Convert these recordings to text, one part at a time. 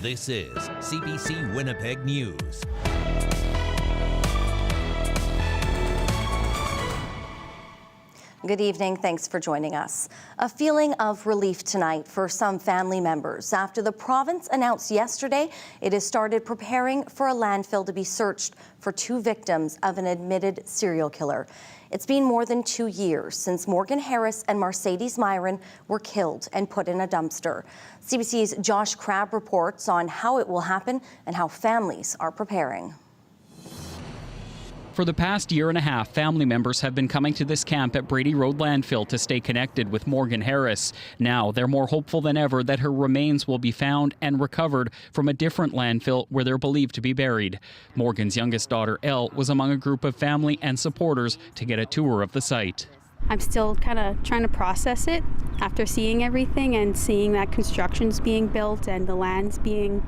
This is CBC Winnipeg News. Good evening. Thanks for joining us. A feeling of relief tonight for some family members after the province announced yesterday it has started preparing for a landfill to be searched for 2 victims of an admitted serial killer. It's been more than 2 years since Morgan Harris and Mercedes Myron were killed and put in a dumpster. CBC's Josh Crabb reports on how it will happen and how families are preparing. For the past year and a half, family members have been coming to this camp at Brady Road Landfill to stay connected with Morgan Harris. Now, they're more hopeful than ever that her remains will be found and recovered from a different landfill where they're believed to be buried. Morgan's youngest daughter, Elle, was among a group of family and supporters to get a tour of the site. I'm still kind of trying to process it after seeing everything and seeing that construction's being built and the land's being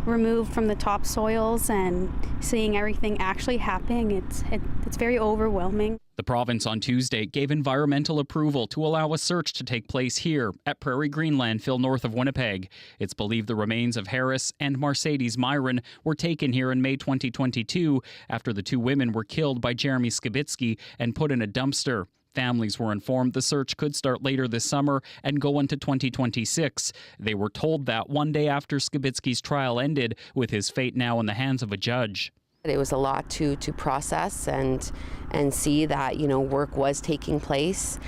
removed from the topsoils and seeing everything actually happening. It's very overwhelming. The province on Tuesday gave environmental approval to allow a search to take place here at Prairie Green Landfill north of Winnipeg. It's believed the remains of Harris and Mercedes Myron were taken here in May 2022 after the 2 women were killed by Jeremy Skibitsky and put in a dumpster. Families were informed the search could start later this summer and go into 2026. They were told that one day after Skibitsky's trial ended, with his fate now in the hands of a judge. It was a lot to process and see that, work was taking place.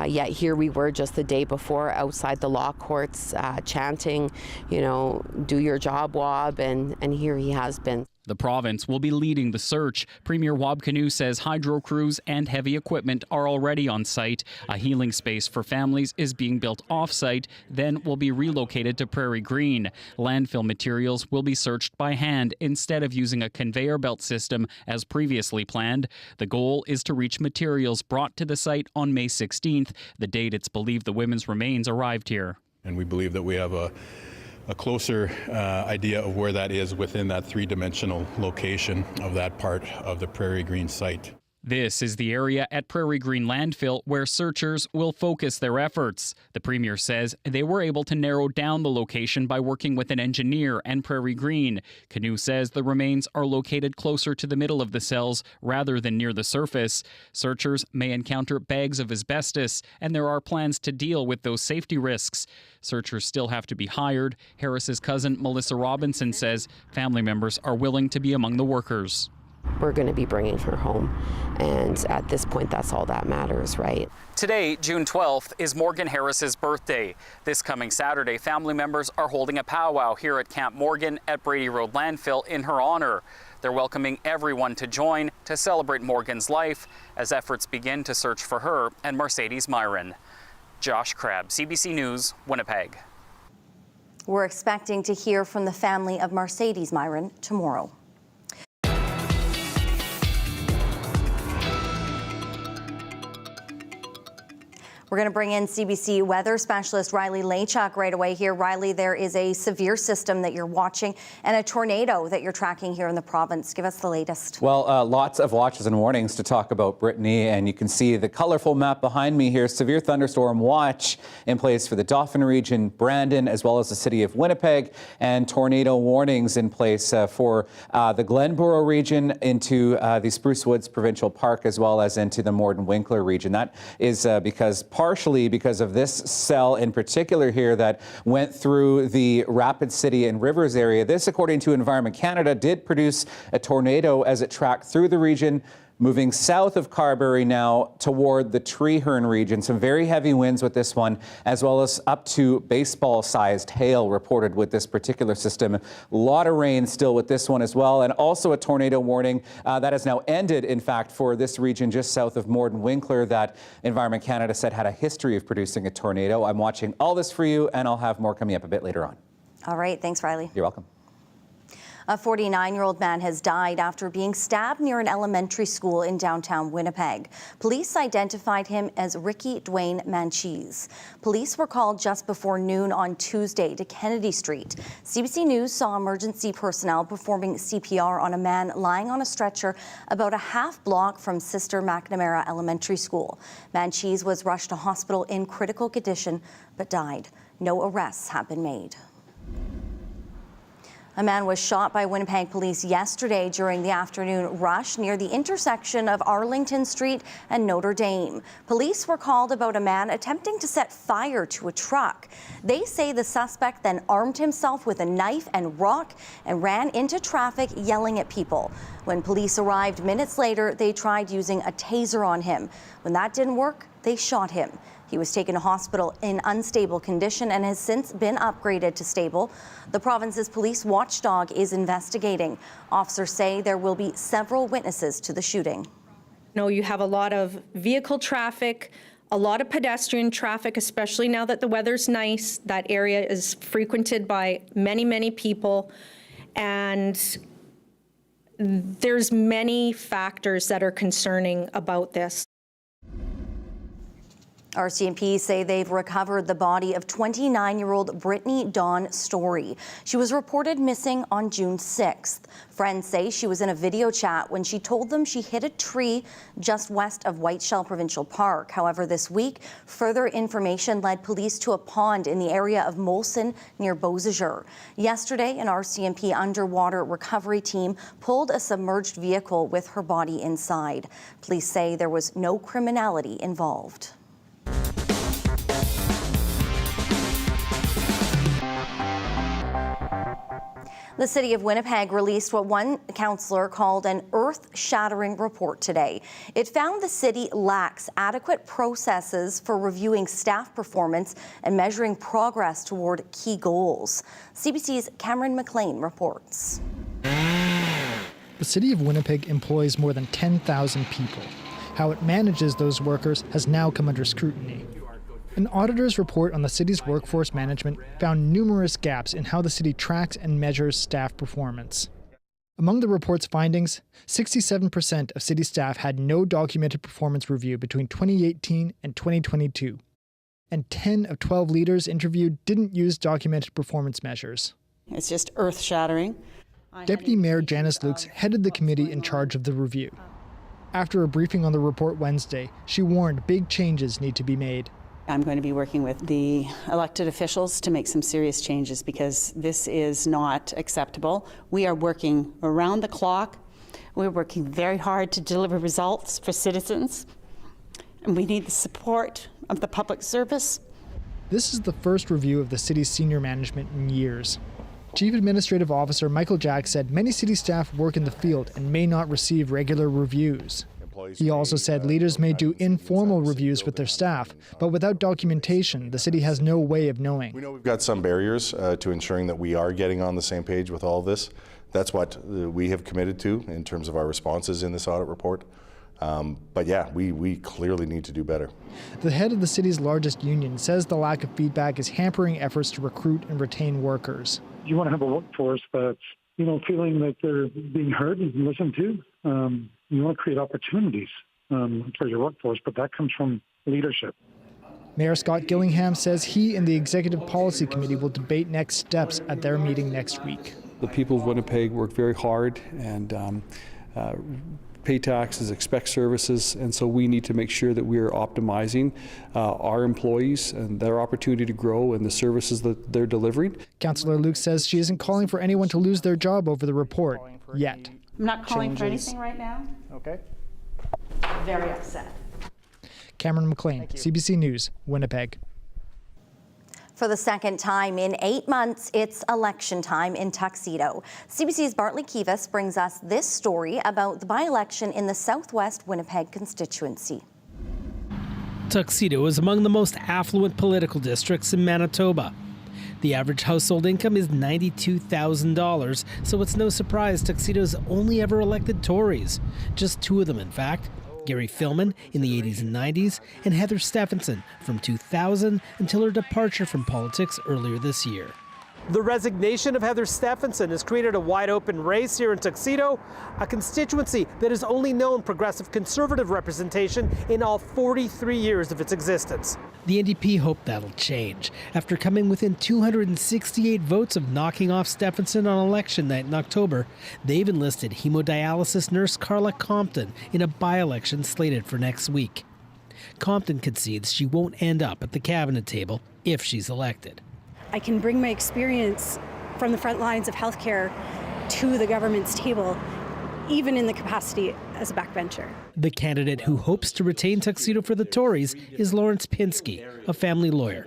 Yet here we were just the day before outside the law courts chanting, do your job, Wab, and here he has been. The province will be leading the search. Premier Wab Kinew says hydro crews and heavy equipment are already on site. A healing space for families is being built off-site, then will be relocated to Prairie Green. Landfill materials will be searched by hand instead of using a conveyor belt system as previously planned. The goal is to reach materials brought to the site on May 16th, the date it's believed the women's remains arrived here. And we believe that we have a closer idea of where that is within that 3-dimensional location of that part of the Prairie Green site. This is the area at Prairie Green Landfill where searchers will focus their efforts. The Premier says they were able to narrow down the location by working with an engineer and Prairie Green. Kinew says the remains are located closer to the middle of the cells rather than near the surface. Searchers may encounter bags of asbestos, and there are plans to deal with those safety risks. Searchers still have to be hired. Harris's cousin, Melissa Robinson, says family members are willing to be among the workers. We're going to be bringing her home, and at this point, that's all that matters, right? Today, June 12th, is Morgan Harris's birthday. This coming Saturday, family members are holding a powwow here at Camp Morgan at Brady Road Landfill in her honor. They're welcoming everyone to join to celebrate Morgan's life as efforts begin to search for her and Mercedes Myron. Josh Crabb, CBC News, Winnipeg. We're expecting to hear from the family of Mercedes Myron tomorrow. We're going to bring in CBC weather specialist Riley Laychuk right away here. Riley, there is a severe system that you're watching and a tornado that you're tracking here in the province. Give us the latest. Well, lots of watches and warnings to talk about, Brittany, and you can see the colorful map behind me here. Severe thunderstorm watch in place for the Dauphin region, Brandon, as well as the city of Winnipeg, and tornado warnings in place for the Glenborough region into the Spruce Woods Provincial Park, as well as into the Morden-Winkler region. That is partially because of this cell in particular here that went through the Rapid City and Rivers area. This, according to Environment Canada, did produce a tornado as it tracked through the region, moving south of Carberry now toward the Treeherne region. Some very heavy winds with this one, as well as up to baseball-sized hail reported with this particular system. A lot of rain still with this one as well, and also a tornado warning that has now ended, in fact, for this region just south of Morden-Winkler that Environment Canada said had a history of producing a tornado. I'm watching all this for you, and I'll have more coming up a bit later on. All right. Thanks, Riley. You're welcome. A 49-year-old man has died after being stabbed near an elementary school in downtown Winnipeg. Police identified him as Ricky Dwayne Manchese. Police were called just before noon on Tuesday to Kennedy Street. CBC News saw emergency personnel performing CPR on a man lying on a stretcher about a half block from Sister McNamara Elementary School. Manchese was rushed to hospital in critical condition but died. No arrests have been made. A man was shot by Winnipeg police yesterday during the afternoon rush near the intersection of Arlington Street and Notre Dame. Police were called about a man attempting to set fire to a truck. They say the suspect then armed himself with a knife and rock and ran into traffic yelling at people. When police arrived minutes later, they tried using a taser on him. When that didn't work, they shot him. He was taken to hospital in unstable condition and has since been upgraded to stable. The province's police watchdog is investigating. Officers say there will be several witnesses to the shooting. You have a lot of vehicle traffic, a lot of pedestrian traffic, especially now that the weather's nice. That area is frequented by many, many people. And there's many factors that are concerning about this. RCMP say they've recovered the body of 29-year-old Brittany Dawn Story. She was reported missing on June 6th. Friends say she was in a video chat when she told them she hit a tree just west of Whiteshell Provincial Park. However, this week, further information led police to a pond in the area of Molson near Beausejour. Yesterday, an RCMP underwater recovery team pulled a submerged vehicle with her body inside. Police say there was no criminality involved. The City of Winnipeg released what one councillor called an earth-shattering report today. It found the city lacks adequate processes for reviewing staff performance and measuring progress toward key goals. CBC's Cameron McLean reports. The City of Winnipeg employs more than 10,000 people. How it manages those workers has now come under scrutiny. An auditor's report on the city's workforce management found numerous gaps in how the city tracks and measures staff performance. Among the report's findings, 67% of city staff had no documented performance review between 2018 and 2022, and 10 of 12 leaders interviewed didn't use documented performance measures. It's just earth-shattering. Deputy Mayor Janice Lukes headed the committee in charge of the review. After a briefing on the report Wednesday, she warned big changes need to be made. I'm going to be working with the elected officials to make some serious changes because this is not acceptable. We are working around the clock. We're working very hard to deliver results for citizens, and we need the support of the public service. This is the first review of the city's senior management in years. Chief Administrative Officer Michael Jack said many city staff work in the field and may not receive regular reviews. He also said leaders may do informal reviews with their staff, but without documentation, the city has no way of knowing. We know we've got some barriers to ensuring that we are getting on the same page with all of this. That's what we have committed to in terms of our responses in this audit report. But yeah, we clearly need to do better. The head of the city's largest union says the lack of feedback is hampering efforts to recruit and retain workers. You want to have a workforce that's, feeling like they're being heard and listened to. You want to create opportunities for your workforce, but that comes from leadership. Mayor Scott Gillingham says he and the Executive Policy Committee will debate next steps at their meeting next week. The people of Winnipeg work very hard and pay taxes, expect services, and so we need to make sure that we are optimizing our employees and their opportunity to grow and the services that they're delivering. Councillor Luke says she isn't calling for anyone to lose their job over the report yet. I'm not calling for anything right now. Okay. Very upset. Cameron McLean, CBC News, Winnipeg. For the second time in 8 months, it's election time in Tuxedo. CBC's Bartley Kivas brings us this story about the by-election in the Southwest Winnipeg constituency. Tuxedo is among the most affluent political districts in Manitoba. The average household income is $92,000, so it's no surprise Tuxedo's only ever elected Tories. Just two of them, in fact. Gary Philman in the 80s and 90s, and Heather Stephenson from 2000 until her departure from politics earlier this year. The resignation of Heather Stephenson has created a wide-open race here in Tuxedo, a constituency that has only known progressive conservative representation in all 43 years of its existence. The NDP hope that'll change. After coming within 268 votes of knocking off Stephenson on election night in October, they've enlisted hemodialysis nurse Carla Compton in a by-election slated for next week. Compton concedes she won't end up at the cabinet table if she's elected. I can bring my experience from the front lines of healthcare to the government's table, even in the capacity as a backbencher. The candidate who hopes to retain Tuxedo for the Tories is Lawrence Pinsky, a family lawyer.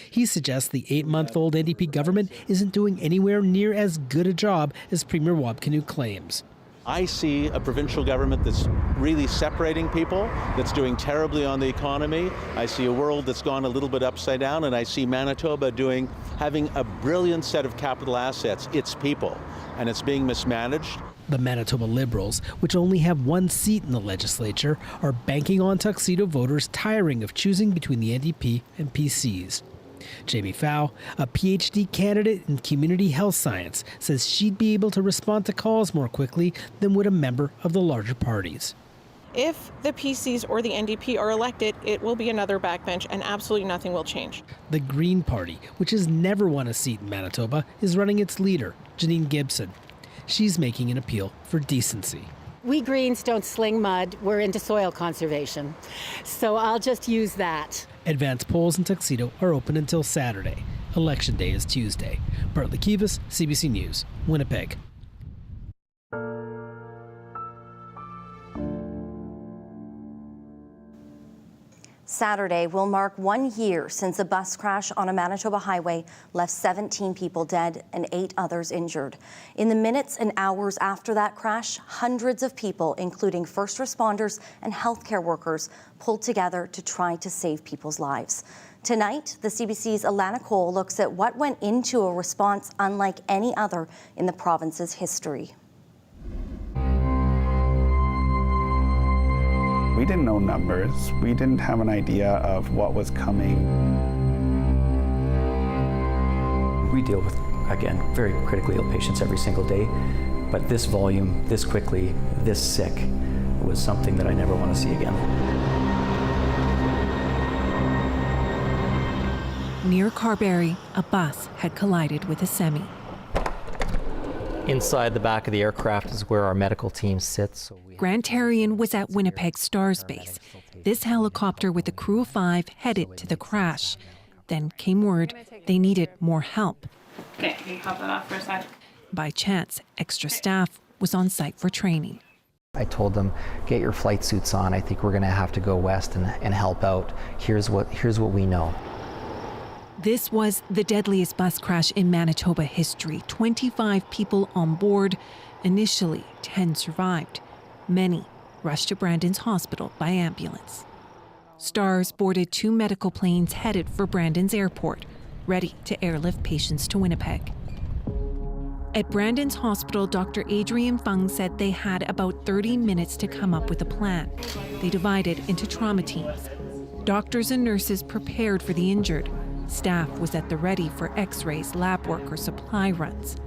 He suggests the 8-month-old NDP government isn't doing anywhere near as good a job as Premier Wabkinew claims. I see a provincial government that's really separating people, that's doing terribly on the economy. I see a world that's gone a little bit upside down, and I see Manitoba having a brilliant set of capital assets, its people, and it's being mismanaged. The Manitoba Liberals, which only have one seat in the legislature, are banking on Tuxedo voters tiring of choosing between the NDP and PCs. Jamie Fow, a PhD candidate in community health science, says she'd be able to respond to calls more quickly than would a member of the larger parties. If the PCs or the NDP are elected, it will be another backbench and absolutely nothing will change. The Green Party, which has never won a seat in Manitoba, is running its leader, Janine Gibson. She's making an appeal for decency. We Greens don't sling mud, we're into soil conservation. So I'll just use that. Advance polls in Tuxedo are open until Saturday. Election day is Tuesday. Bartley Kivas, CBC News, Winnipeg. Saturday will mark 1 year since a bus crash on a Manitoba highway left 17 people dead and 8 others injured. In the minutes and hours after that crash, hundreds of people, including first responders and healthcare workers, pulled together to try to save people's lives. Tonight, the CBC's Alana Cole looks at what went into a response unlike any other in the province's history. We didn't know numbers. We didn't have an idea of what was coming. We deal with, again, very critically ill patients every single day, but this volume, this quickly, this sick, was something that I never want to see again. Near Carberry, a bus had collided with a semi. Inside the back of the aircraft is where our medical team sits. Grant Terrian was at Winnipeg Stars Base. This helicopter with a crew of 5 headed to the crash. Then came word they needed more help. Okay, can you hop that off for a sec? By chance, extra staff was on site for training. I told them, get your flight suits on. I think we're going to have to go west and help out. Here's what we know. This was the deadliest bus crash in Manitoba history. 25 people on board. Initially, 10 survived. Many rushed to Brandon's hospital by ambulance. Stars boarded 2 medical planes headed for Brandon's airport, ready to airlift patients to Winnipeg. At Brandon's hospital, Dr. Adrian Fung said they had about 30 minutes to come up with a plan. They divided into trauma teams. Doctors and nurses prepared for the injured. Staff was at the ready for x-rays, lab work, or supply runs.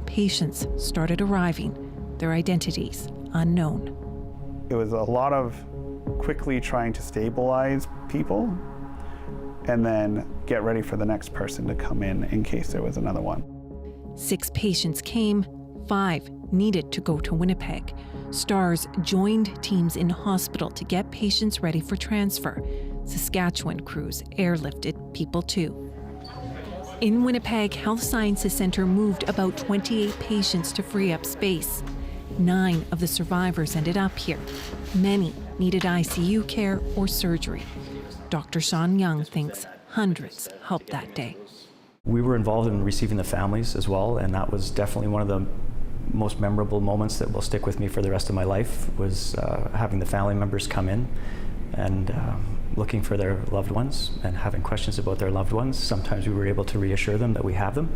Patients started arriving, their identities unknown. It was a lot of quickly trying to stabilize people and then get ready for the next person to come in case there was another one. 6 patients came, 5 needed to go to Winnipeg. Stars joined teams in hospital to get patients ready for transfer. Saskatchewan crews airlifted people too. In Winnipeg, Health Sciences Centre moved about 28 patients to free up space. 9 of the survivors ended up here. Many needed ICU care or surgery. Dr. Sean Young thinks hundreds helped that day. We were involved in receiving the families as well, and that was definitely one of the most memorable moments that will stick with me for the rest of my life, was having the family members come in and looking for their loved ones and having questions about their loved ones. Sometimes we were able to reassure them that we have them,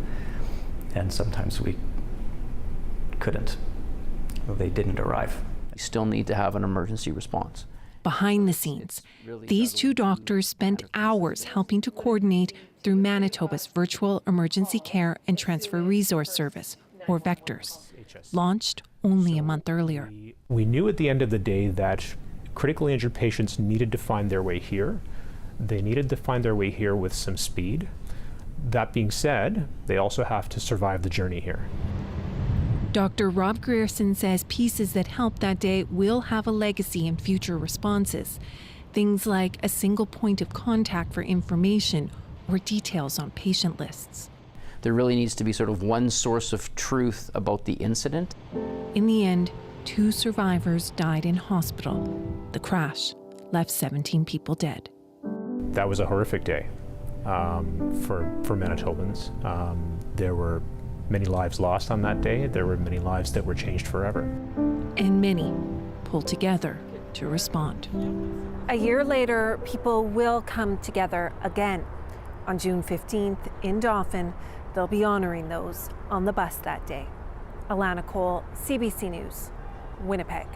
and sometimes we couldn't. They didn't arrive. We still need to have an emergency response. Behind the scenes, these 2 doctors spent hours helping to coordinate through Manitoba's Virtual Emergency Care and Transfer Resource Service, or VECTORS, launched only a month earlier. We knew at the end of the day that critically injured patients needed to find their way here. They needed to find their way here with some speed. That being said, they also have to survive the journey here. Dr. Rob Grierson says pieces that helped that day will have a legacy in future responses. Things like a single point of contact for information or details on patient lists. there really needs to be sort of one source of truth about the incident. In the end, 2 survivors died in hospital. The crash left 17 people dead. That was a horrific day for Manitobans. There were many lives lost on that day. There were many lives that were changed forever. And many pulled together to respond. A year later, people will come together again. On June 15th in Dauphin, they'll be honoring those on the bus that day. Alana Cole, CBC News, Winnipeg.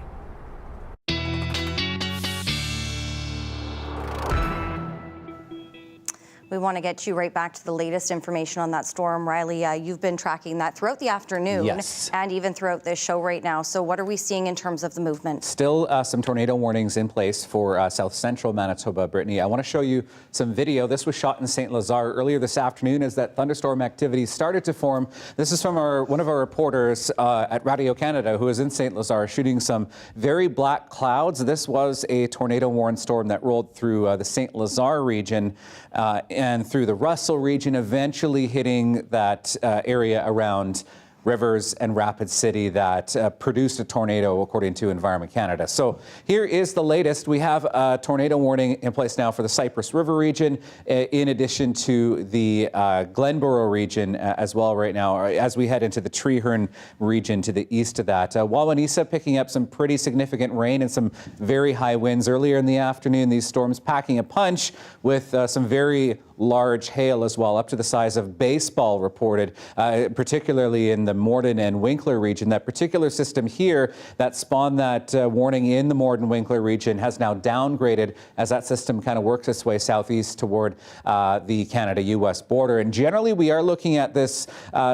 We want to get you right back to the latest information on that storm. Riley, you've been tracking that throughout the afternoon and even throughout this show right now. So what are we seeing in terms of the movement? Still some tornado warnings in place for south central Manitoba, Brittany. I want to show you some video. This was shot in St. Lazare earlier this afternoon as that thunderstorm activity started to form. This is from one of our reporters at Radio Canada who is in St. Lazare shooting some very black clouds. This was a tornado-warned storm that rolled through the St. Lazare region and through the Russell region, eventually hitting that area around Rivers and Rapid City that produced a tornado, according to Environment Canada. So here is the latest. We have a tornado warning in place now for the Cypress River region, in addition to the Glenborough region as well right now, as we head into the Treeherne region to the east of that. Wawanesa picking up some pretty significant rain and some very high winds earlier in the afternoon. These storms packing a punch with some very large hail as well, up to the size of baseball reported, particularly in the Morden and Winkler region. That particular system here that spawned that warning in the Morden-Winkler region has now downgraded as that system kind of works its way southeast toward the Canada-U.S. border. And generally, we are looking at this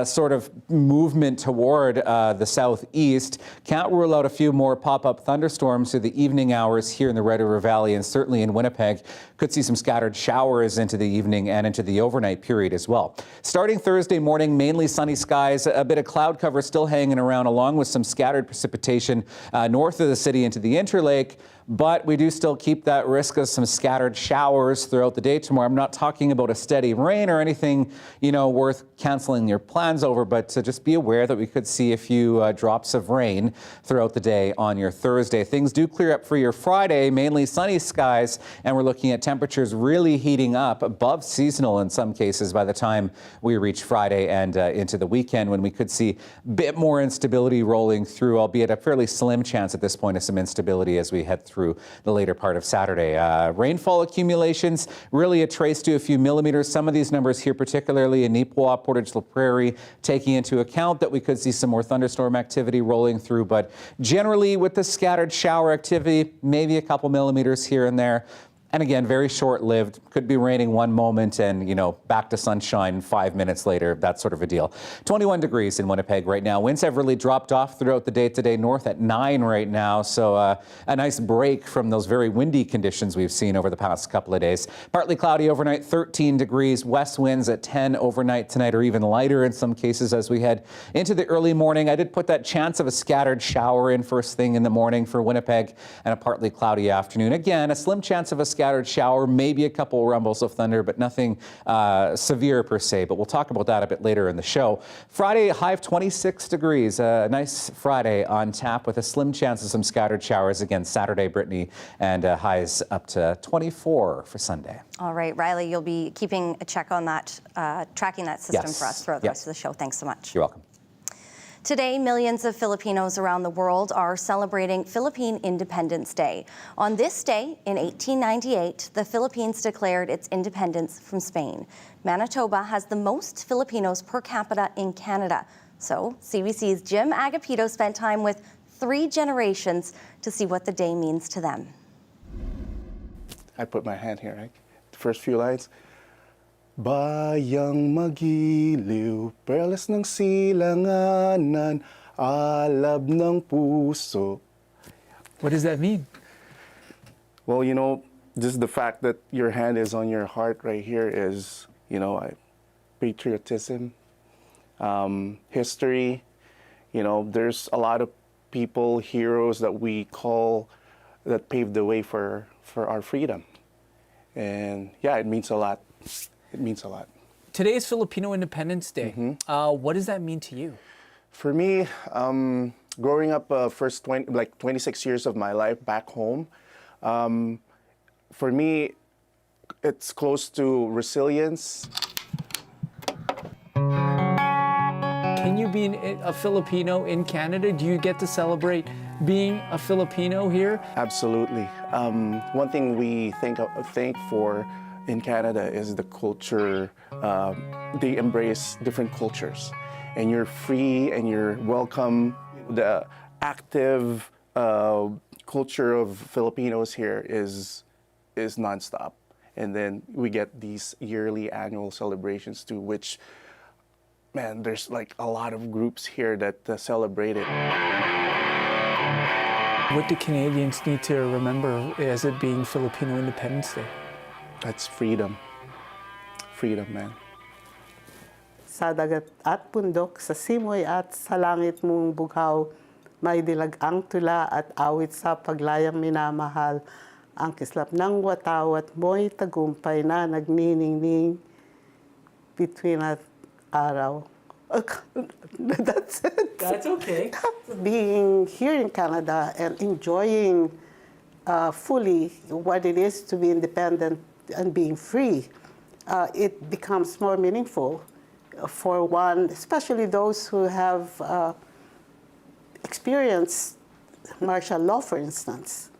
sort of movement toward the southeast. Can't rule out a few more pop-up thunderstorms through the evening hours here in the Red River Valley and certainly in Winnipeg. Could see some scattered showers into the evening and into the overnight period as well. Starting Thursday morning, mainly sunny skies, a bit of cloud cover still hanging around along with some scattered precipitation north of the city into the Interlake. But we do still keep that risk of some scattered showers throughout the day tomorrow. I'm not talking about a steady rain or anything, worth canceling your plans over, but to just be aware that we could see a few drops of rain throughout the day on your Thursday. Things do clear up for your Friday, mainly sunny skies, and we're looking at temperatures really heating up above seasonal in some cases by the time we reach Friday and into the weekend, when we could see a bit more instability rolling through, albeit a fairly slim chance at this point of some instability as we head through the later part of Saturday. Rainfall accumulations, really a trace to a few millimeters. Some of these numbers here, particularly in Neepawa, Portage La Prairie, taking into account that we could see some more thunderstorm activity rolling through. But generally, with the scattered shower activity, maybe a couple millimeters here and there. And again, very short-lived. Could be raining one moment and, back to sunshine 5 minutes later, that sort of a deal. 21 degrees in Winnipeg right now. Winds have really dropped off throughout the day today, north at 9 right now. So a nice break from those very windy conditions we've seen over the past couple of days. Partly cloudy overnight, 13 degrees. West winds at 10 overnight tonight, or even lighter in some cases as we head into the early morning. I did put that chance of a scattered shower in first thing in the morning for Winnipeg, and a partly cloudy afternoon. Again, a slim chance of a scattered shower, maybe a couple rumbles of thunder, but nothing severe per se. But we'll talk about that a bit later in the show. Friday, a high of 26 degrees. A nice Friday on tap with a slim chance of some scattered showers again Saturday, Brittany, and highs up to 24 for Sunday. All right, Riley, you'll be keeping a check on that, tracking that system for us throughout the rest of the show. Thanks so much. You're welcome. Today, millions of Filipinos around the world are celebrating Philippine Independence Day. On this day, in 1898, the Philippines declared its independence from Spain. Manitoba has the most Filipinos per capita in Canada. So, CBC's Jim Agapito spent time with 3 generations to see what the day means to them. I put my hand here, right? The first few lines. Bayang magiliw, perlas ng silanganan, alab ng puso. What does that mean? Well, just the fact that your hand is on your heart right here is, patriotism, history. There's a lot of people, heroes that we call, that paved the way for our freedom. And yeah, it means a lot. It means a lot. Today is Filipino Independence Day. What does that mean to you? For me, growing up first 26 years of my life back home, for me, it's close to resilience. Can you be a Filipino in Canada? Do you get to celebrate being a Filipino here? Absolutely. One thing we thank for in Canada is the culture. They embrace different cultures, and you're free and you're welcome. The active culture of Filipinos here is nonstop. And then we get these yearly annual celebrations too, which, man, there's like a lot of groups here that celebrate it. What do Canadians need to remember as it being Filipino Independence Day? That's freedom. Freedom, man. Sa dagat at bundok, sa simoy at sa langit mong bughaw, may dilag-ang tula at awit sa paglayang minamahal. Ang kislap ng watawat mo'y tagumpay na nagniningning between at araw. That's it. That's okay. Being here in Canada and enjoying fully what it is to be independent and being free, it becomes more meaningful for one, especially those who have experienced martial law, for instance.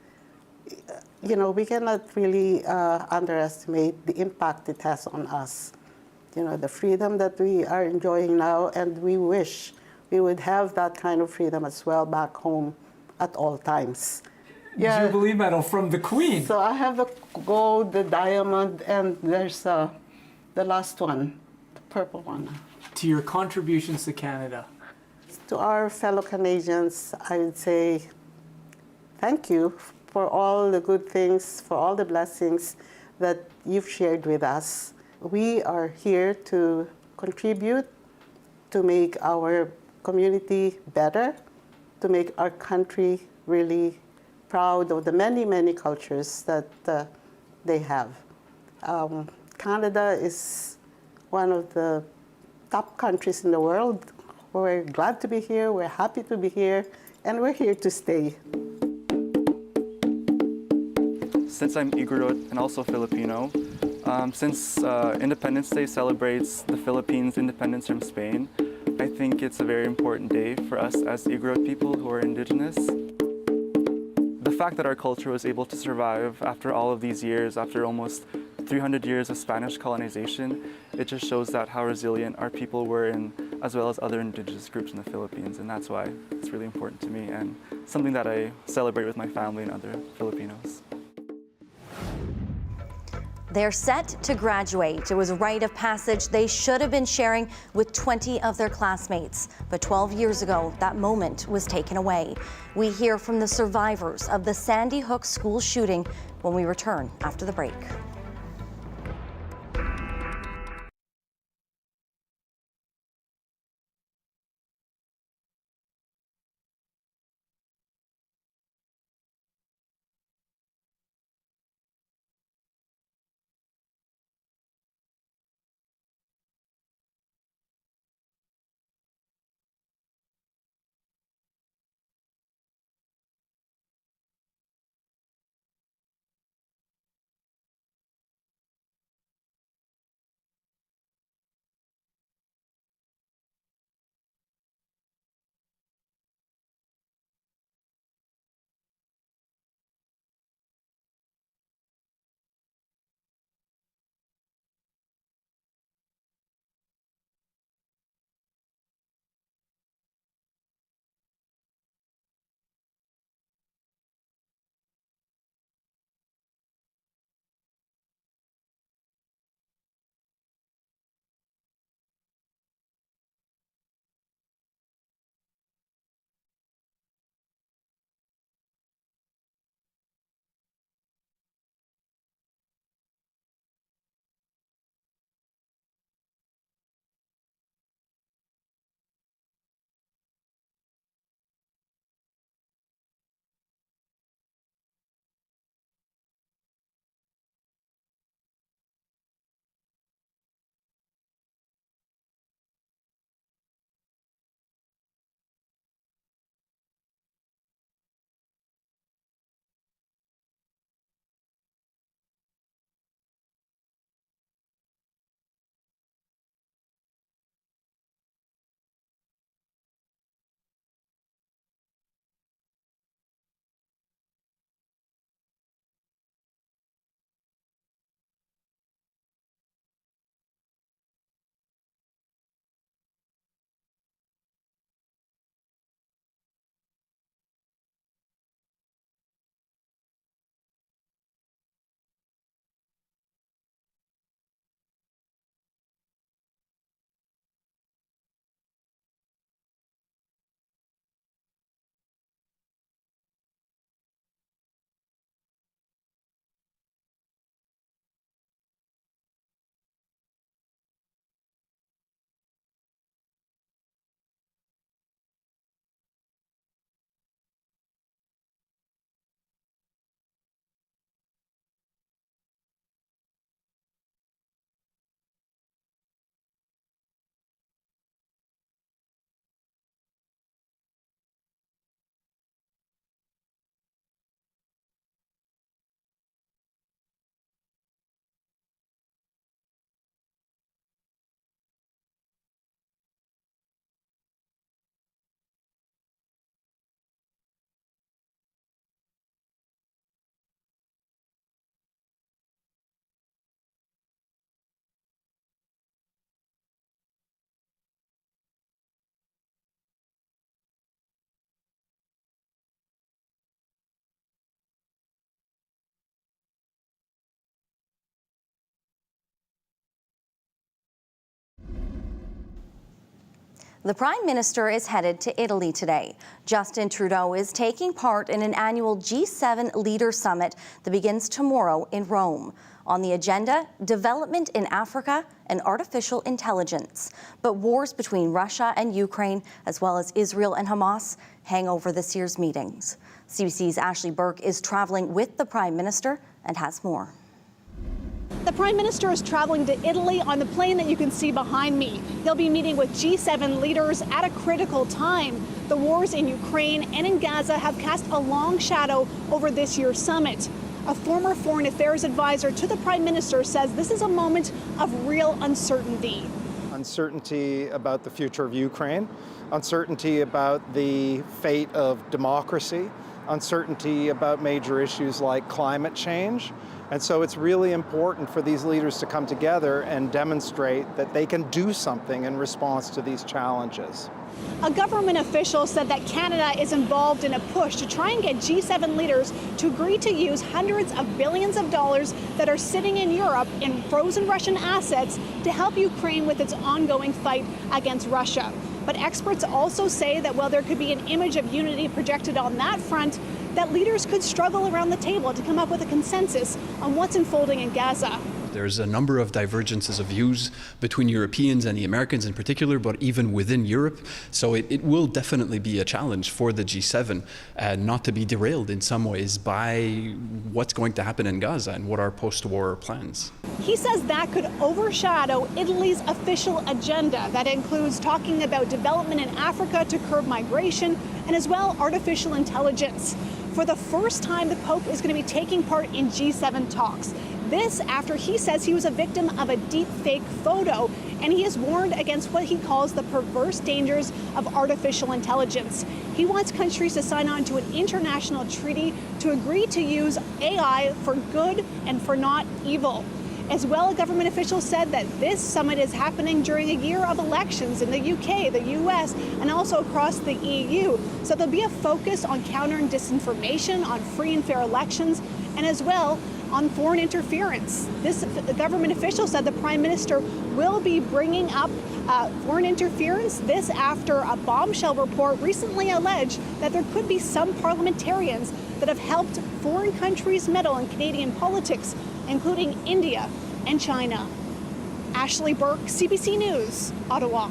You know, we cannot really underestimate the impact it has on us. You know, the freedom that we are enjoying now, and we wish we would have that kind of freedom as well back home at all times. Yeah. Jubilee Medal from the Queen. So I have the gold, the diamond, and there's the last one, the purple one. To your contributions to Canada. To our fellow Canadians, I would say thank you for all the good things, for all the blessings that you've shared with us. We are here to contribute, to make our community better, to make our country really proud of the many, many cultures that they have. Canada is one of the top countries in the world. We're glad to be here, we're happy to be here, and we're here to stay. Since I'm Igorot and also Filipino, since Independence Day celebrates the Philippines' independence from Spain, I think it's a very important day for us as Igorot people who are Indigenous. The fact that our culture was able to survive after all of these years, after almost 300 years of Spanish colonization, it just shows that how resilient our people were, as well as other Indigenous groups in the Philippines, and that's why it's really important to me and something that I celebrate with my family and other Filipinos. They're set to graduate. It was a rite of passage they should have been sharing with 20 of their classmates. But 12 years ago, that moment was taken away. We hear from the survivors of the Sandy Hook school shooting when we return after the break. The Prime Minister is headed to Italy today. Justin Trudeau is taking part in an annual G7 Leader Summit that begins tomorrow in Rome. On the agenda, development in Africa and artificial intelligence. But wars between Russia and Ukraine, as well as Israel and Hamas, hang over this year's meetings. CBC's Ashley Burke is traveling with the Prime Minister and has more. The Prime Minister is traveling to Italy on the plane that you can see behind me. He'll be meeting with G7 leaders at a critical time. The wars in Ukraine and in Gaza have cast a long shadow over this year's summit. A former foreign affairs advisor to the Prime Minister says this is a moment of real uncertainty. Uncertainty about the future of Ukraine, uncertainty about the fate of democracy, uncertainty about major issues like climate change. And so it's really important for these leaders to come together and demonstrate that they can do something in response to these challenges. A government official said that Canada is involved in a push to try and get G7 leaders to agree to use hundreds of billions of dollars that are sitting in Europe in frozen Russian assets to help Ukraine with its ongoing fight against Russia. But experts also say that while there could be an image of unity projected on that front, that leaders could struggle around the table to come up with a consensus on what's unfolding in Gaza. There's a number of divergences of views between Europeans and the Americans in particular, but even within Europe. So it will definitely be a challenge for the G7 not to be derailed in some ways by what's going to happen in Gaza and what are post-war plans. He says that could overshadow Italy's official agenda that includes talking about development in Africa to curb migration and as well artificial intelligence. For the first time, the Pope is going to be taking part in G7 talks. This after he says he was a victim of a deep fake photo, and he has warned against what he calls the perverse dangers of artificial intelligence. He wants countries to sign on to an international treaty to agree to use AI for good and for not evil. As well, a government official said that this summit is happening during a year of elections in the UK, the US, and also across the EU. So there'll be a focus on countering disinformation, on free and fair elections, and as well on foreign interference. The government official said the Prime Minister will be bringing up foreign interference. This after a bombshell report recently alleged that there could be some parliamentarians that have helped foreign countries meddle in Canadian politics, including India and China. Ashley Burke, CBC News, Ottawa.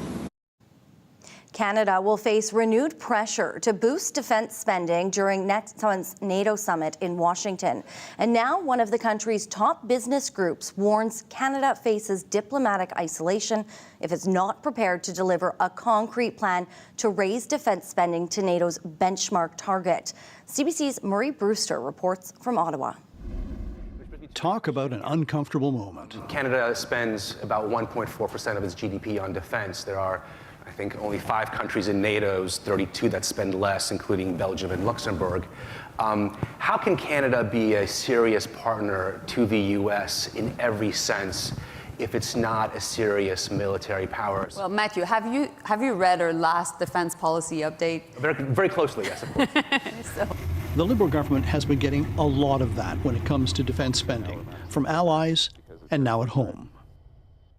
Canada will face renewed pressure to boost defense spending during next month's NATO summit in Washington. And now one of the country's top business groups warns Canada faces diplomatic isolation if it's not prepared to deliver a concrete plan to raise defense spending to NATO's benchmark target. CBC's Murray Brewster reports from Ottawa. Talk about an uncomfortable moment. Canada spends about 1.4% of its GDP on defense. There are, I think, only 5 countries in NATO's 32 that spend less, including Belgium and Luxembourg. How can Canada be a serious partner to the U.S. in every sense if it's not a serious military power? Well, Matthew, have you read our last defense policy update? Very, very closely, yes, of course. The Liberal government has been getting a lot of that when it comes to defense spending, from allies and now at home.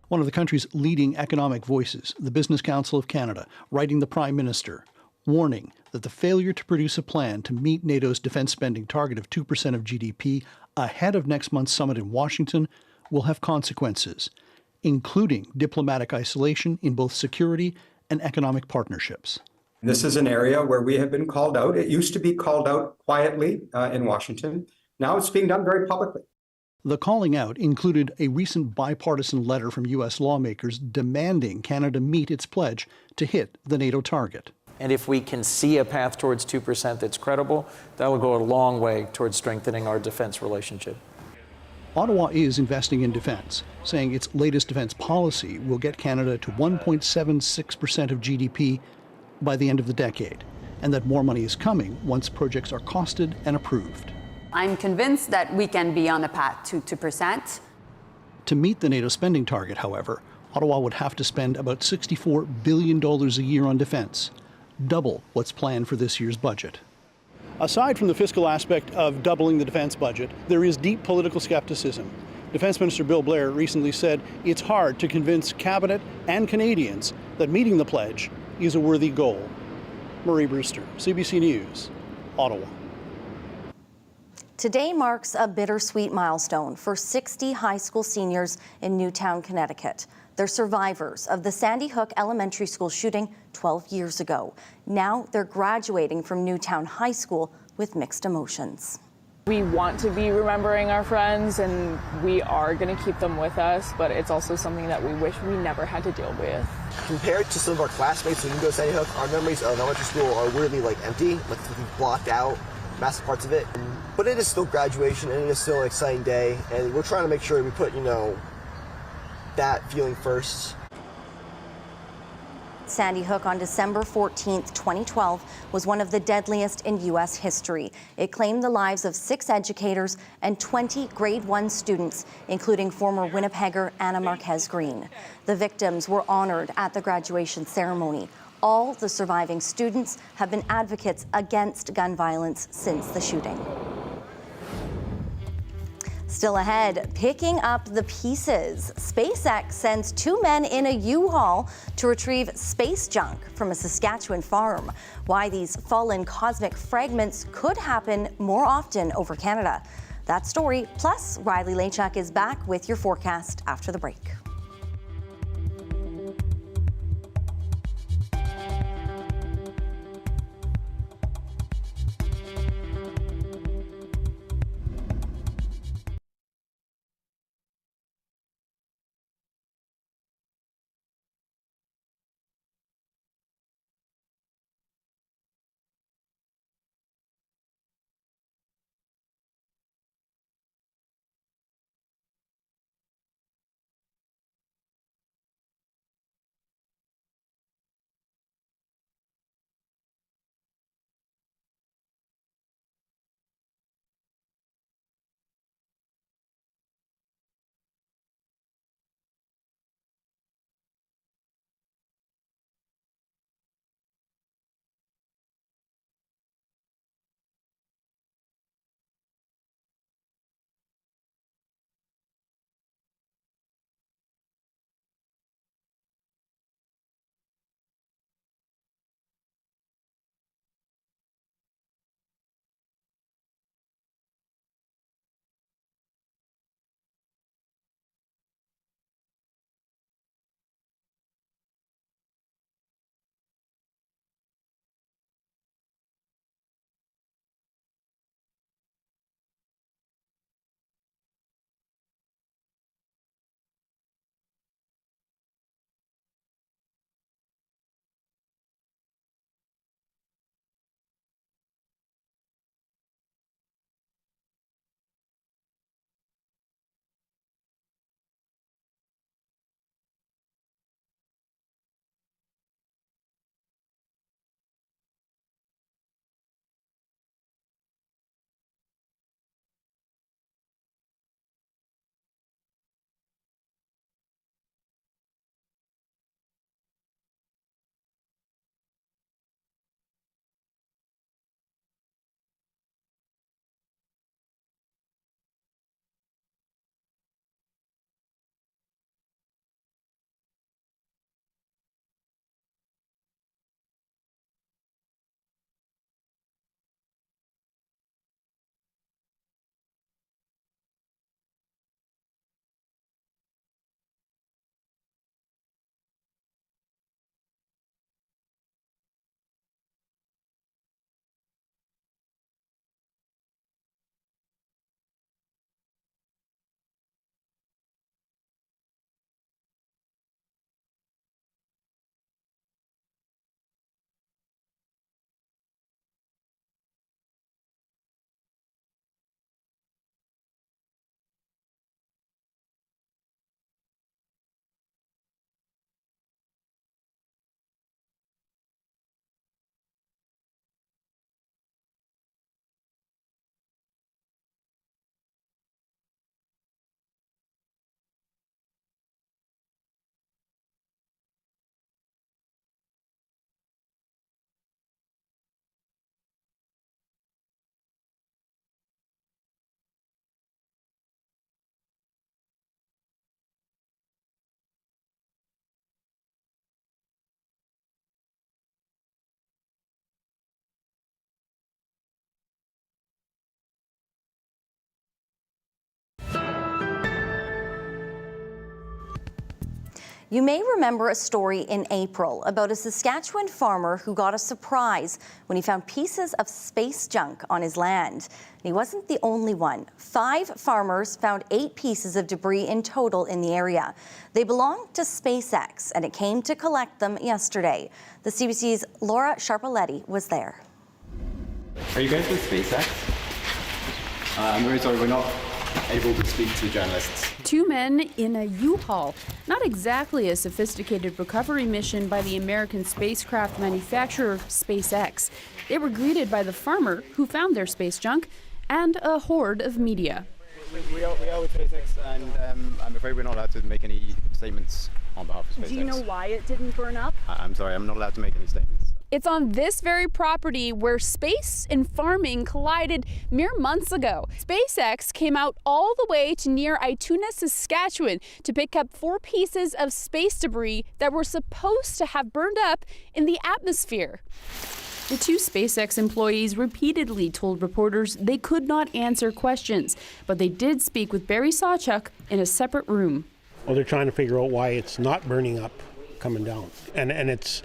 One of the country's leading economic voices, the Business Council of Canada, writing the Prime Minister, warning that the failure to produce a plan to meet NATO's defense spending target of 2% of GDP ahead of next month's summit in Washington will have consequences, including diplomatic isolation in both security and economic partnerships. This is an area where we have been called out. It used to be called out quietly in Washington. Now it's being done very publicly. The calling out included a recent bipartisan letter from U.S. lawmakers demanding Canada meet its pledge to hit the NATO target. And if we can see a path towards 2% that's credible, that will go a long way towards strengthening our defense relationship. Ottawa is investing in defense, saying its latest defense policy will get Canada to 1.76% of GDP by the end of the decade, and that more money is coming once projects are costed and approved. I'm convinced that we can be on a path to 2%. To meet the NATO spending target, however, Ottawa would have to spend about $64 billion a year on defense, double what's planned for this year's budget. Aside from the fiscal aspect of doubling the defense budget, there is deep political skepticism. Defense Minister Bill Blair recently said it's hard to convince Cabinet and Canadians that meeting the pledge is a worthy goal. Murray Brewster, CBC News, Ottawa. Today marks a bittersweet milestone for 60 high school seniors in Newtown, Connecticut. They're survivors of the Sandy Hook Elementary School shooting 12 years ago. Now they're graduating from Newtown High School with mixed emotions. We want to be remembering our friends and we are going to keep them with us, but it's also something that we wish we never had to deal with. Compared to some of our classmates who didn't go to Sandy Hook, our memories of elementary school are weirdly empty, we've blocked out massive parts of it. But it is still graduation and it is still an exciting day, and we're trying to make sure we put, that feeling first. Sandy Hook on December 14th, 2012 was one of the deadliest in U.S. history. It claimed the lives of 6 educators and 20 grade 1 students, including former Winnipegger Anna Marquez Green. The victims were honored at the graduation ceremony. All the surviving students have been advocates against gun violence since the shooting. Still ahead, picking up the pieces. SpaceX sends 2 men in a U-Haul to retrieve space junk from a Saskatchewan farm. Why these fallen cosmic fragments could happen more often over Canada. That story, plus Riley Lachuk is back with your forecast after the break. You may remember a story in April about a Saskatchewan farmer who got a surprise when he found pieces of space junk on his land. And he wasn't the only one. 5 farmers found 8 pieces of debris in total in the area. They belonged to SpaceX, and it came to collect them yesterday. The CBC's Laura Sharpaletti was there. Are you guys with SpaceX? I'm very sorry, we're not able to speak to journalists. 2 men in a U-Haul. Not exactly a sophisticated recovery mission by the American spacecraft manufacturer SpaceX. They were greeted by the farmer who found their space junk and a horde of media. We are with SpaceX, and I'm afraid we're not allowed to make any statements on behalf of SpaceX. Do you know why it didn't burn up? I'm sorry, I'm not allowed to make any statements. It's on this very property where space and farming collided mere months ago. SpaceX came out all the way to near Ituna, Saskatchewan to pick up 4 pieces of space debris that were supposed to have burned up in the atmosphere. The 2 SpaceX employees repeatedly told reporters they could not answer questions, but they did speak with Barry Sawchuk in a separate room. Well, they're trying to figure out why it's not burning up coming down. And it's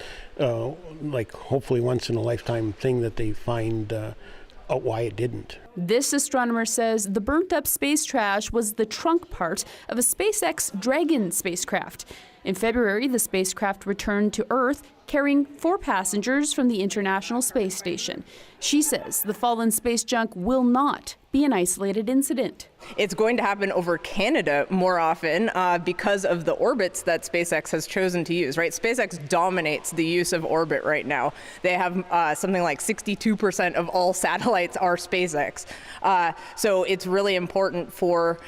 like hopefully once in a lifetime thing that they find out why it didn't. This astronomer says the burnt up space trash was the trunk part of a SpaceX Dragon spacecraft. In February, the spacecraft returned to Earth carrying 4 passengers from the International Space Station. She says the fallen space junk will not be an isolated incident. It's going to happen over Canada more often because of the orbits that SpaceX has chosen to use, right? SpaceX dominates the use of orbit right now. They have something like 62% of all satellites are SpaceX. So it's really important for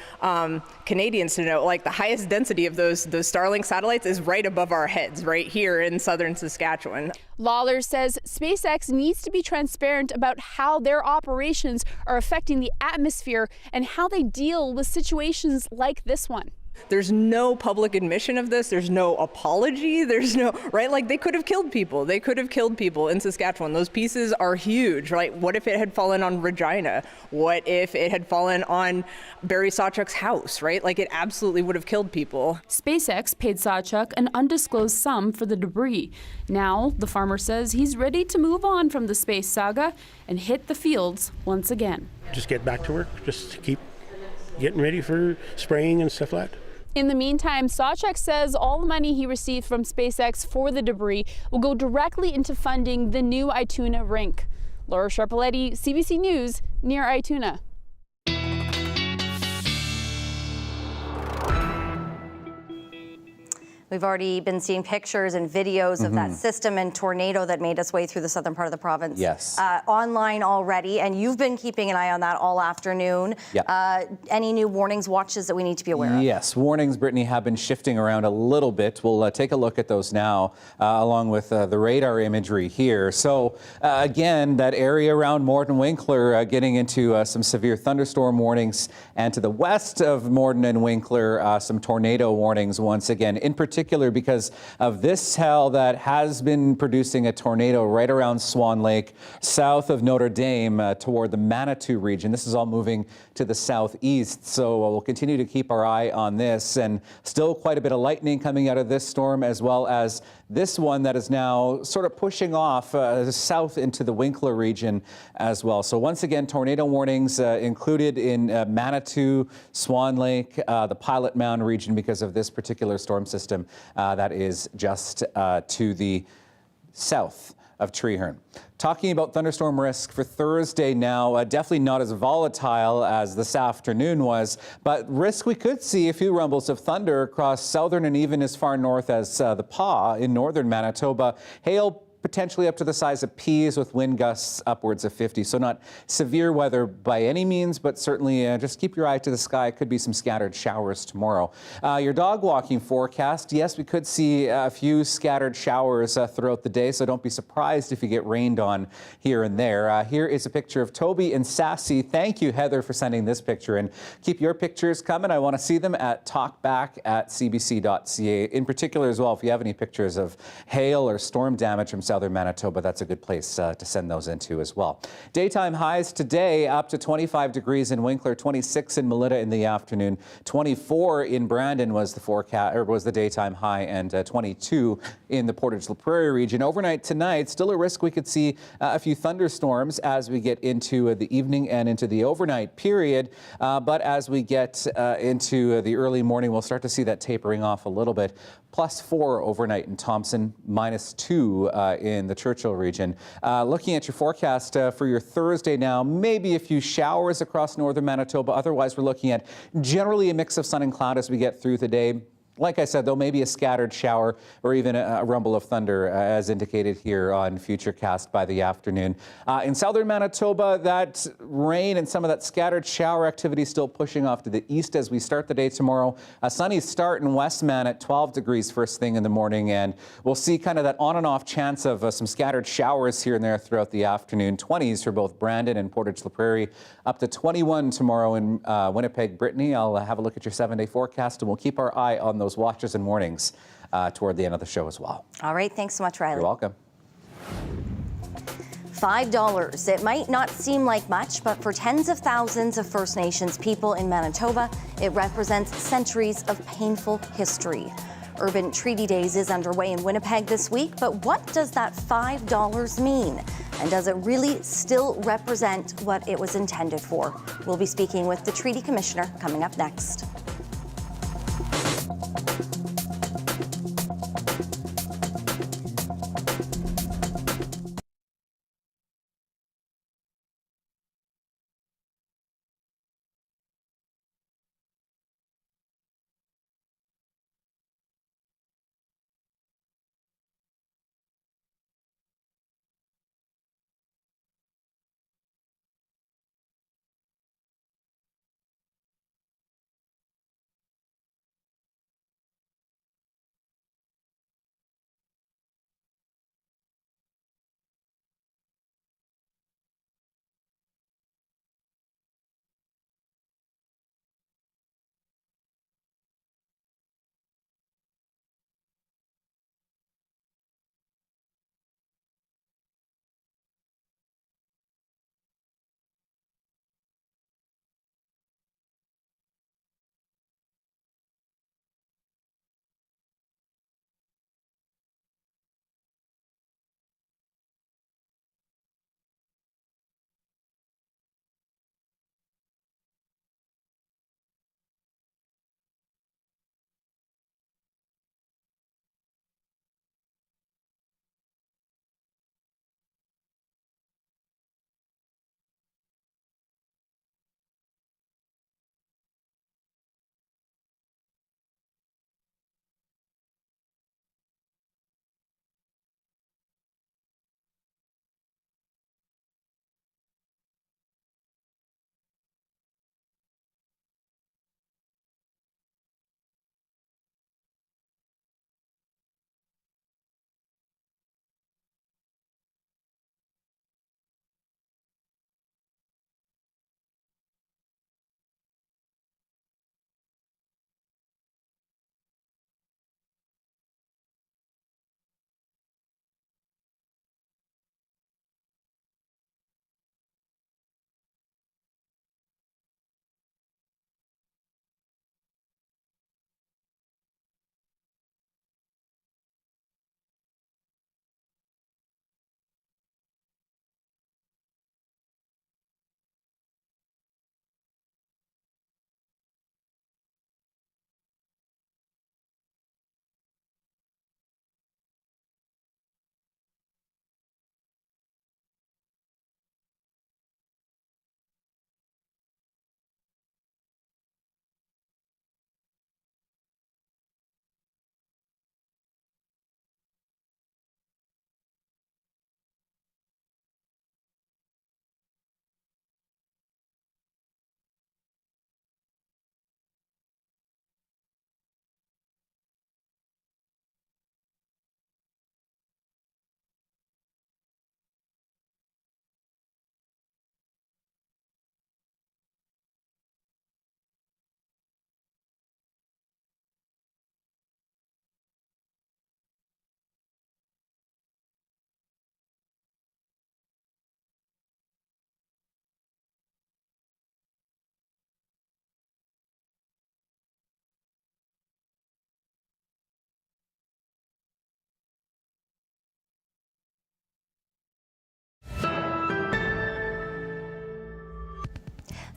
Canadians to know, like the highest density of those Starlink satellites is right above our heads, right here in southern Saskatchewan. Lawler says SpaceX needs to be transparent about how their operations are affecting the atmosphere and how they deal with situations like this one. There's no public admission of this. There's no apology. There's no, right? Like they could have killed people. They could have killed people in Saskatchewan. Those pieces are huge, right? What if it had fallen on Regina? What if it had fallen on Barry Sawchuk's house, right? Like it absolutely would have killed people. SpaceX paid Sawchuk an undisclosed sum for the debris. Now, the farmer says he's ready to move on from the space saga and hit the fields once again. Just get back to work, just keep getting ready for spraying and stuff like that. In the meantime, Sawchuk says all the money he received from SpaceX for the debris will go directly into funding the new Ituna rink. Laura Sharpaletti, CBC News, near Ituna. We've already been seeing pictures and videos of that system and tornado that made its way through the southern part of the province. Yes. Online already, and you've been keeping an eye on that all afternoon. Yeah. Any new warnings, watches that we need to be aware of? Yes, warnings, Brittany, have been shifting around a little bit. We'll take a look at those now, along with the radar imagery here. So, again, that area around Morden Winkler getting into some severe thunderstorm warnings, and to the west of Morden and Winkler, some tornado warnings once again. In particular, because of this cell that has been producing a tornado right around Swan Lake, south of Notre Dame, toward the Manitou region. This is all moving to the southeast, so we'll continue to keep our eye on this. And still quite a bit of lightning coming out of this storm, as well as this one that is now sort of pushing off south into the Winkler region as well. So once again, tornado warnings included in Manitou, Swan Lake, the Pilot Mound region because of this particular storm system that is just to the south of Treeherne. Talking about thunderstorm risk for Thursday now, definitely not as volatile as this afternoon was, but risk we could see a few rumbles of thunder across southern and even as far north as the Pas in northern Manitoba. Hail potentially up to the size of peas with wind gusts upwards of 50. So not severe weather by any means, but certainly just keep your eye to the sky. Could be some scattered showers tomorrow. Your dog walking forecast, yes, we could see a few scattered showers throughout the day, so don't be surprised if you get rained on here and there. Here is a picture of Toby and Sassy. Thank you, Heather, for sending this picture, and keep your pictures coming. I want to see them at talkback@cbc.ca. In particular as well, if you have any pictures of hail or storm damage from southern Manitoba, that's a good place to send those into as well. Daytime highs today up to 25 degrees in Winkler, 26 in Melita in the afternoon, 24 in Brandon was the forecast, or was the daytime high, and 22 in the Portage La Prairie region. Overnight tonight, still a risk we could see a few thunderstorms as we get into the evening and into the overnight period. But as we get into the early morning, we'll start to see that tapering off a little bit. +4 overnight in Thompson, -2 in the Churchill region. Looking at your forecast for your Thursday now, maybe a few showers across northern Manitoba. Otherwise, we're looking at generally a mix of sun and cloud as we get through the day. Like I said, though, maybe a scattered shower or even a rumble of thunder as indicated here on Futurecast by the afternoon. In southern Manitoba, that rain and some of that scattered shower activity still pushing off to the east as we start the day tomorrow. A sunny start in Westman at 12 degrees first thing in the morning, and we'll see kind of that on and off chance of some scattered showers here and there throughout the afternoon. 20s for both Brandon and Portage La Prairie, up to 21 tomorrow in Winnipeg, Brittany. I'll have a look at your 7-day forecast, and we'll keep our eye on those watches and warnings toward the end of the show as well. All right, thanks so much, Riley. You're welcome. $5. It might not seem like much, but for tens of thousands of First Nations people in Manitoba, it represents centuries of painful history. Urban Treaty Days is underway in Winnipeg this week, but what does that $5 mean? And does it really still represent what it was intended for? We'll be speaking with the Treaty Commissioner coming up next.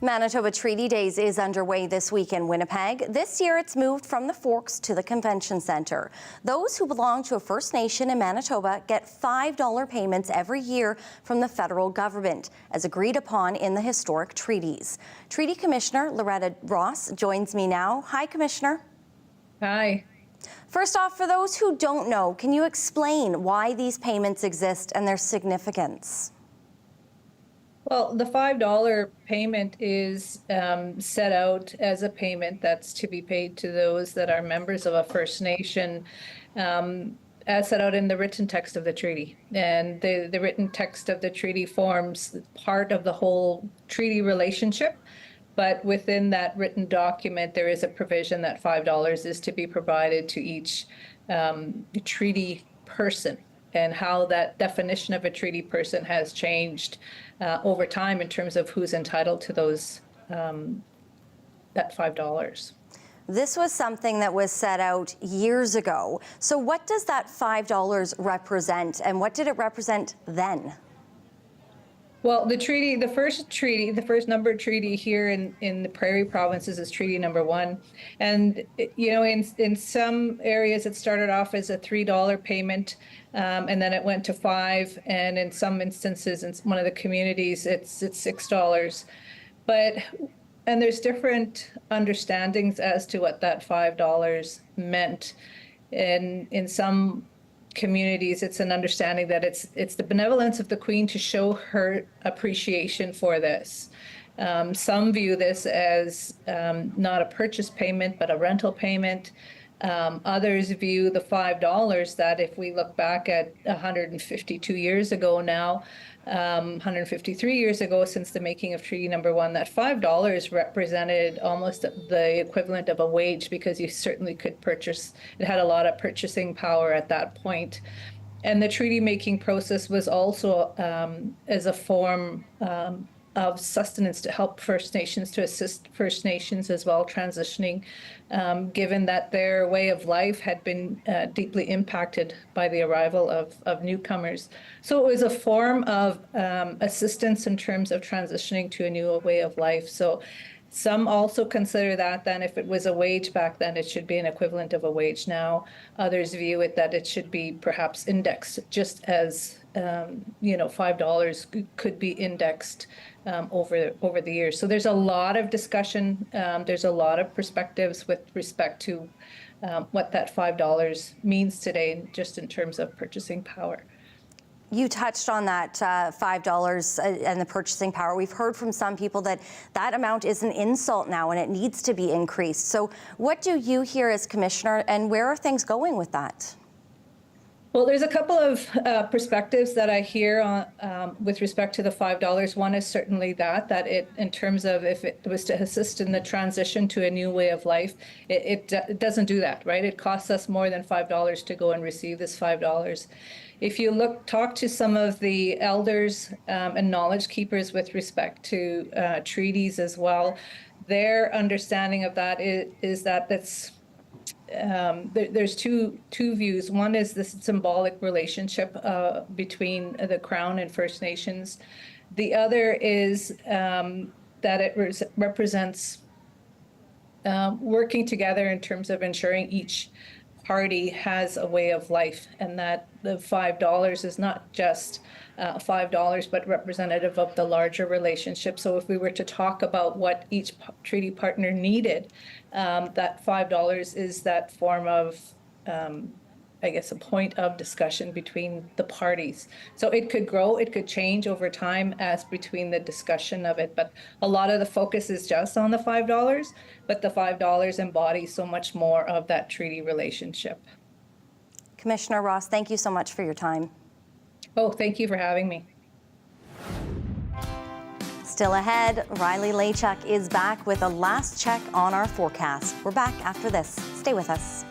Manitoba Treaty Days is underway this week in Winnipeg. This year it's moved from the Forks to the Convention Centre. Those who belong to a First Nation in Manitoba get $5 payments every year from the federal government, as agreed upon in the historic treaties. Treaty Commissioner Loretta Ross joins me now. Hi, Commissioner. Hi. First off, for those who don't know, can you explain why these payments exist and their significance? Well, the $5 payment is set out as a payment that's to be paid to those that are members of a First Nation, as set out in the written text of the treaty. And the written text of the treaty forms part of the whole treaty relationship. But within that written document, there is a provision that $5 is to be provided to each treaty person, and how that definition of a treaty person has changed over time in terms of who's entitled to those that $5. This was something that was set out years ago. So what does that $5 represent, and what did it represent then? Well, the first numbered treaty here in the Prairie provinces is Treaty Number 1. And, you know, in some areas it started off as a $3 payment, and then it went to $5. And in some instances, in one of the communities, it's $6. And there's different understandings as to what that $5 meant. And in some communities, it's an understanding that it's the benevolence of the Queen to show her appreciation for this. Some view this as not a purchase payment, but a rental payment. Others view the $5 that, if we look back at 152 years ago now, 153 years ago since the making of Treaty Number 1, that $5 represented almost the equivalent of a wage, because you certainly could purchase, it had a lot of purchasing power at that point. And the treaty making process was also as a form of sustenance to help First Nations, to assist First Nations as well transitioning, given that their way of life had been deeply impacted by the arrival of newcomers. So it was a form of assistance in terms of transitioning to a new way of life. So some also consider that then, if it was a wage back then, it should be an equivalent of a wage now. Others view it that it should be perhaps indexed, just as you know, $5 could be indexed over the years. So there's a lot of discussion. There's a lot of perspectives with respect to what that $5 means today, just in terms of purchasing power. You touched on that $5 and the purchasing power. We've heard from some people that that amount is an insult now and it needs to be increased. So what do you hear as Commissioner, and where are things going with that? Well, there's a couple of perspectives that I hear on, with respect to the $5. One is certainly that it, in terms of if it was to assist in the transition to a new way of life, it doesn't do that, right? It costs us more than $5 to go and receive this $5. If you talk to some of the elders and knowledge keepers with respect to treaties as well, their understanding of that is that there's two views. One is the symbolic relationship between the Crown and First Nations. The other is that it represents working together in terms of ensuring each party has a way of life, and that the $5 is not just $5, but representative of the larger relationship. So if we were to talk about what each treaty partner needed, that $5 is that form of, I guess, a point of discussion between the parties. So it could grow, it could change over time as between the discussion of it. But a lot of the focus is just on the $5, but the $5 embodies so much more of that treaty relationship. Commissioner Ross, thank you so much for your time. Oh, thank you for having me. Still ahead, Riley Lachuk is back with a last check on our forecast. We're back after this. Stay with us.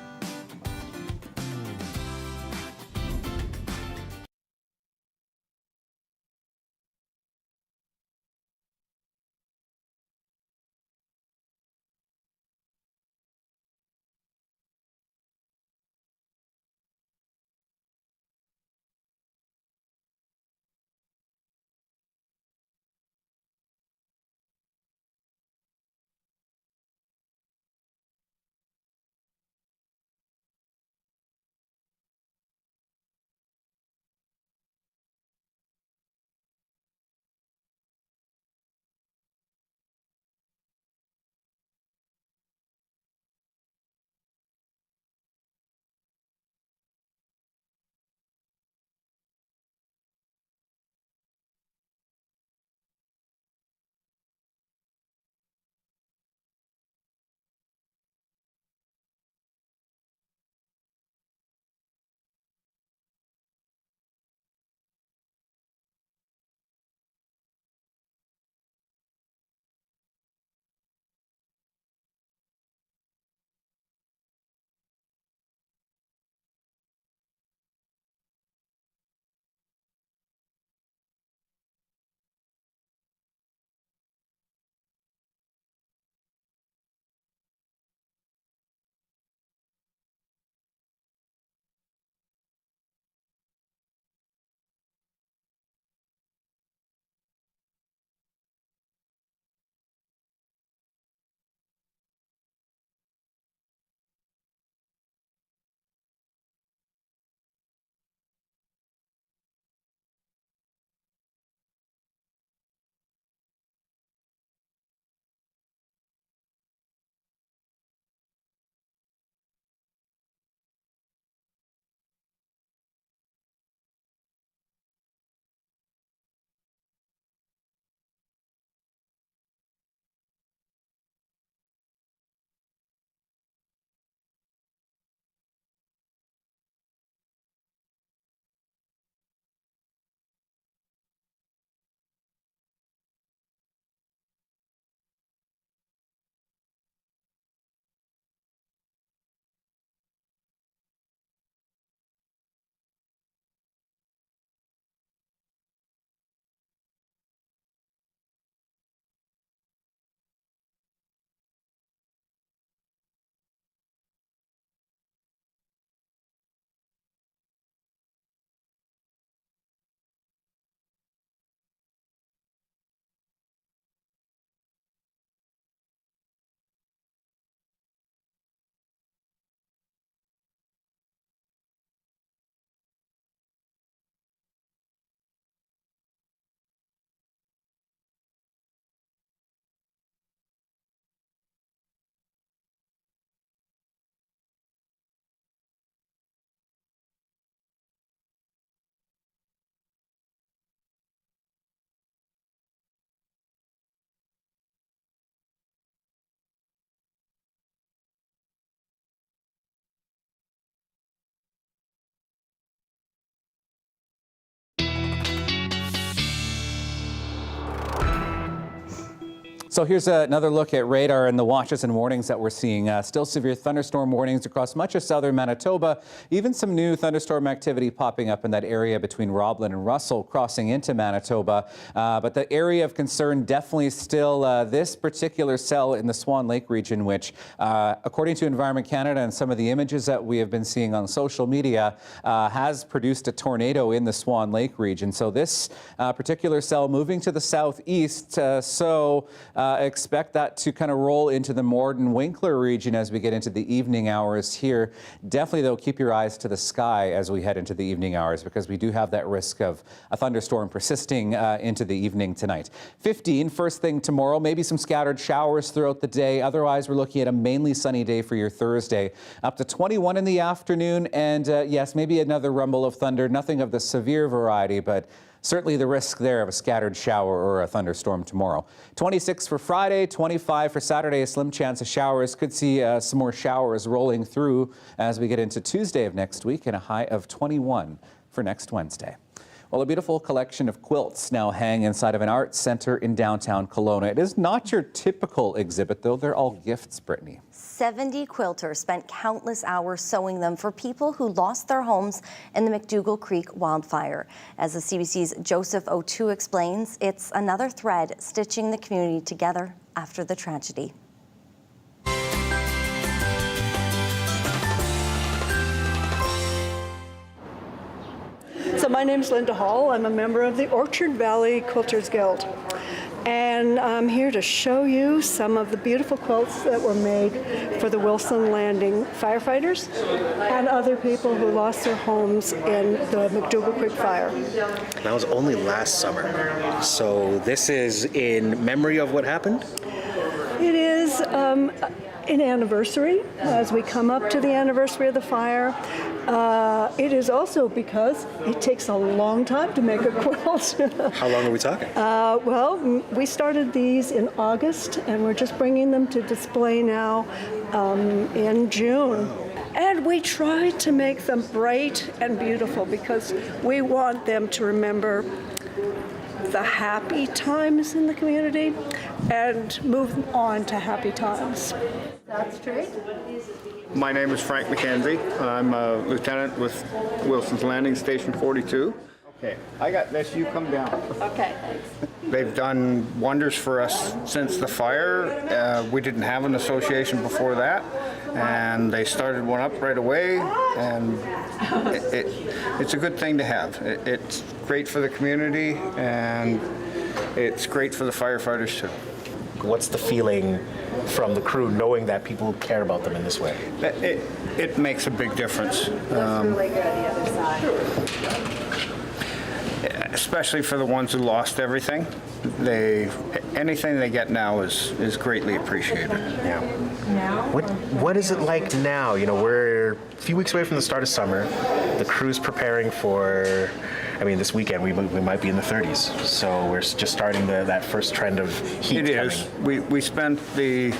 So here's another look at radar and the watches and warnings that we're seeing. Still severe thunderstorm warnings across much of southern Manitoba. Even some new thunderstorm activity popping up in that area between Roblin and Russell crossing into Manitoba. But the area of concern definitely still this particular cell in the Swan Lake region, which according to Environment Canada and some of the images that we have been seeing on social media has produced a tornado in the Swan Lake region. So this particular cell moving to the southeast, expect that to kind of roll into the Morden-Winkler region as we get into the evening hours here. Definitely, though, keep your eyes to the sky as we head into the evening hours, because we do have that risk of a thunderstorm persisting into the evening tonight. 15 first thing tomorrow, maybe some scattered showers throughout the day. Otherwise, we're looking at a mainly sunny day for your Thursday. Up to 21 in the afternoon, and yes, maybe another rumble of thunder. Nothing of the severe variety, but certainly the risk there of a scattered shower or a thunderstorm tomorrow. 26 for Friday, 25 for Saturday, a slim chance of showers. Could see some more showers rolling through as we get into Tuesday of next week, and a high of 21 for next Wednesday. Well, a beautiful collection of quilts now hang inside of an art center in downtown Kelowna. It is not your typical exhibit, though. They're all gifts, Brittany. 70 quilters spent countless hours sewing them for people who lost their homes in the McDougall Creek wildfire. As the CBC's Joseph O'Toole explains, it's another thread stitching the community together after the tragedy. So my name's Linda Hall. I'm a member of the Orchard Valley Quilters Guild. And I'm here to show you some of the beautiful quilts that were made for the Wilson Landing firefighters and other people who lost their homes in the McDougall Creek fire. That was only last summer. So this is in memory of what happened? It is an anniversary as we come up to the anniversary of the fire. It is also because it takes a long time to make a quilt. How long are we talking? Well, we started these in August, and we're just bringing them to display now in June. And we try to make them bright and beautiful because we want them to remember the happy times in the community and move on to happy times. That's straight. My name is Frank McKenzie. I'm a lieutenant with Wilson's Landing Station 42. Okay, I got this, you come down. Okay, thanks. They've done wonders for us since the fire. We didn't have an association before that, and they started one up right away, and it's a good thing to have. It's great for the community, and it's great for the firefighters too. What's the feeling from the crew knowing that people care about them in this way? It makes a big difference. Really good, the other side. Especially for the ones who lost everything. Anything they get now is greatly appreciated. Yeah. What is it like now? You know, we're a few weeks away from the start of summer. The crew's preparing for, I mean, this weekend we might be in the 30s. So we're just starting that first trend of heat. It is. We spent the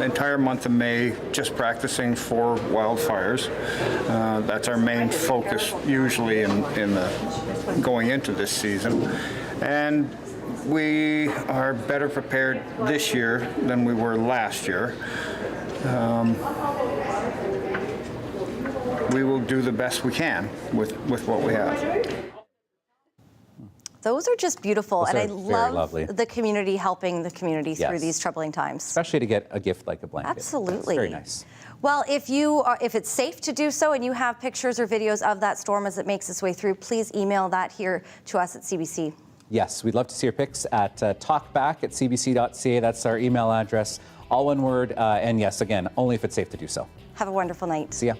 entire month of May just practicing for wildfires. That's our main focus usually in going into this season. And we are better prepared this year than we were last year. We will do the best we can with what we have. Those are just beautiful, Those and I love lovely. the community helping the community through Yes. these troubling times. Especially to get a gift like a blanket. Absolutely. It's very nice. Well, if it's safe to do so and you have pictures or videos of that storm as it makes its way through, please email that here to us at CBC. Yes, we'd love to see your pics at talkback@cbc.ca. That's our email address, all one word. And yes, again, only if it's safe to do so. Have a wonderful night. See ya.